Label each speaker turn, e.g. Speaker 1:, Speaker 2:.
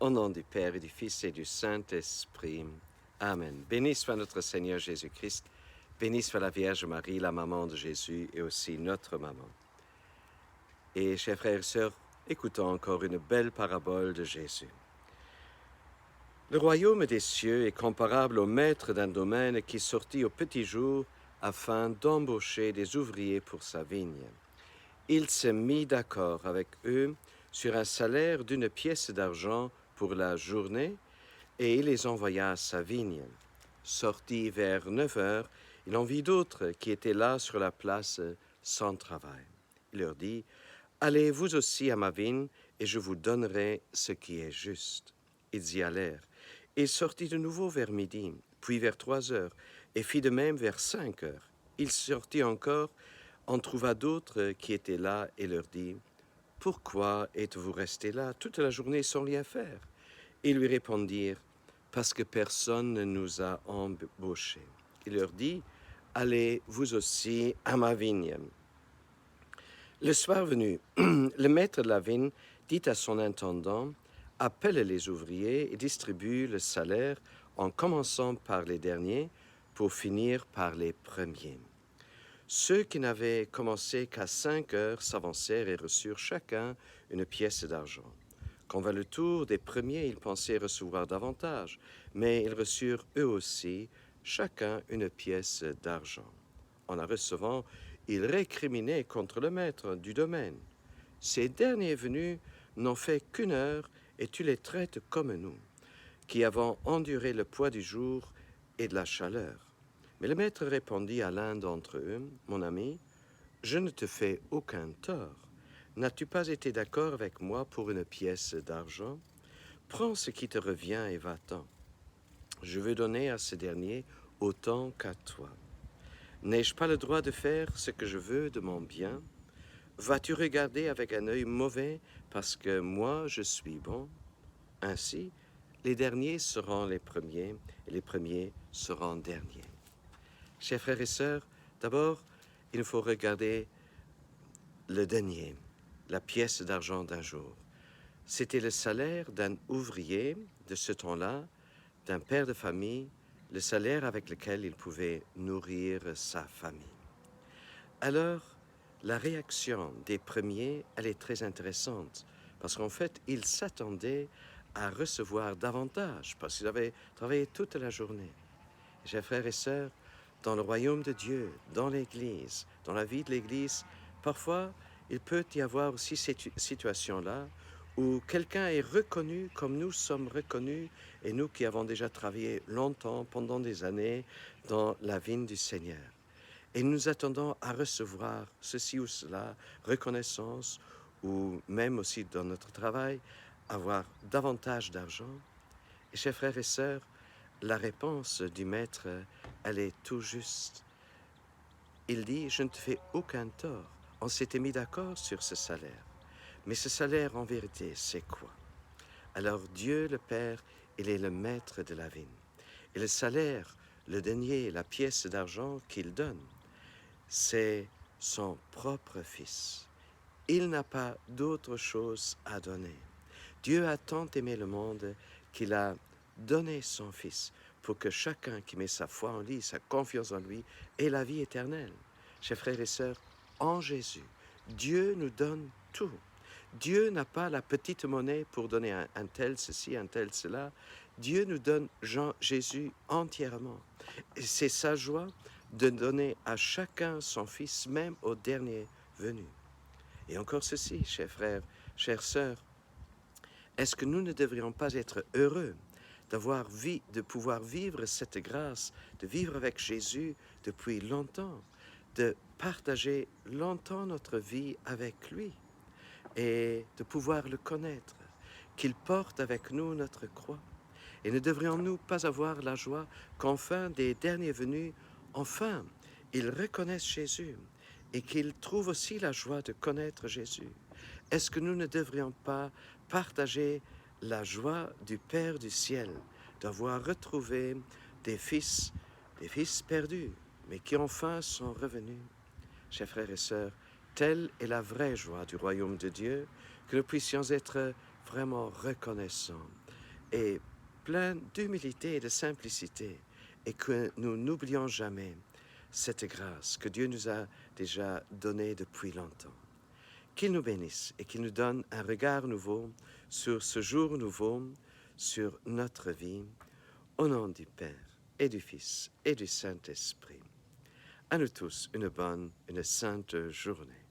Speaker 1: Au nom du Père et du Fils et du Saint-Esprit. Amen. Béni soit notre Seigneur Jésus-Christ. Béni soit la Vierge Marie, la maman de Jésus et aussi notre maman. Et chers frères et sœurs, écoutons encore une belle parabole de Jésus. Le royaume des cieux est comparable au maître d'un domaine qui sortit au petit jour afin d'embaucher des ouvriers pour sa vigne. Il se mit d'accord avec eux sur un salaire d'une pièce d'argent pour la journée, et il les envoya à sa vigne. Sorti vers 9 heures, il en vit d'autres qui étaient là sur la place sans travail. Il leur dit, « Allez vous aussi à ma vigne, et je vous donnerai ce qui est juste. » Ils y allèrent. Il sortit de nouveau vers midi, puis vers 3 heures, et fit de même vers 5 heures. Il sortit encore, en trouva d'autres qui étaient là, et leur dit, « Pourquoi êtes-vous restés là toute la journée sans rien faire ?» Ils lui répondirent, « Parce que personne ne nous a embauchés. » Il leur dit, « Allez vous aussi à ma vigne. » Le soir venu, le maître de la vigne dit à son intendant, « Appelle les ouvriers et distribue le salaire en commençant par les derniers pour finir par les premiers. » Ceux qui n'avaient commencé qu'à 5 heures s'avancèrent et reçurent chacun une pièce d'argent. Quand vint le tour des premiers, ils pensaient recevoir davantage, mais ils reçurent eux aussi chacun une pièce d'argent. En la recevant, ils récriminaient contre le maître du domaine. « Ces derniers venus n'ont fait qu'1 heure, et tu les traites comme nous, qui avons enduré le poids du jour et de la chaleur. » Mais le maître répondit à l'un d'entre eux, « Mon ami, je ne te fais aucun tort. N'as-tu pas été d'accord avec moi pour une pièce d'argent? Prends ce qui te revient et va-t'en. Je veux donner à ce dernier autant qu'à toi. N'ai-je pas le droit de faire ce que je veux de mon bien? Vas-tu regarder avec un œil mauvais parce que moi je suis bon? Ainsi, les derniers seront les premiers et les premiers seront derniers. » Chers frères et sœurs, d'abord, il faut regarder le denier, la pièce d'argent d'un jour. C'était le salaire d'un ouvrier de ce temps-là, d'un père de famille, le salaire avec lequel il pouvait nourrir sa famille. Alors, la réaction des premiers, elle est très intéressante, parce qu'en fait, ils s'attendaient à recevoir davantage, parce qu'ils avaient travaillé toute la journée. Chers frères et sœurs, dans le royaume de Dieu, dans l'Église, dans la vie de l'Église, parfois, il peut y avoir aussi cette situation-là où quelqu'un est reconnu comme nous sommes reconnus, et nous qui avons déjà travaillé longtemps, pendant des années, dans la vigne du Seigneur. Et nous attendons à recevoir ceci ou cela, reconnaissance, ou même aussi dans notre travail, avoir davantage d'argent. Et chers frères et sœurs, la réponse du maître, elle est tout juste. Il dit, je ne te fais aucun tort. On s'était mis d'accord sur ce salaire. Mais ce salaire, en vérité, c'est quoi? Alors Dieu, le Père, il est le maître de la vigne. Et le salaire, le denier, la pièce d'argent qu'il donne, c'est son propre Fils. Il n'a pas d'autre chose à donner. Dieu a tant aimé le monde qu'il a donné son Fils pour que chacun qui met sa foi en lui, sa confiance en lui, ait la vie éternelle. Chers frères et sœurs, en Jésus, Dieu nous donne tout. Dieu n'a pas la petite monnaie pour donner un tel ceci, un tel cela. Dieu nous donne Jésus entièrement. Et c'est sa joie de donner à chacun son Fils, même au dernier venu. Et encore ceci, chers frères, chères sœurs, est-ce que nous ne devrions pas être heureux de pouvoir vivre cette grâce, de vivre avec Jésus depuis longtemps, de partager longtemps notre vie avec lui et de pouvoir le connaître, qu'il porte avec nous notre croix? Et ne devrions-nous pas avoir la joie qu'enfin des derniers venus, enfin, ils reconnaissent Jésus et qu'ils trouvent aussi la joie de connaître Jésus? Est-ce que nous ne devrions pas partager la joie du Père du ciel, d'avoir retrouvé des fils perdus, mais qui enfin sont revenus? Chers frères et sœurs, telle est la vraie joie du royaume de Dieu, que nous puissions être vraiment reconnaissants et plein d'humilité et de simplicité, et que nous n'oublions jamais cette grâce que Dieu nous a déjà donnée depuis longtemps. Qu'il nous bénisse et qu'il nous donne un regard nouveau sur ce jour nouveau, sur notre vie, au nom du Père et du Fils et du Saint-Esprit. À nous tous, une bonne, une sainte journée.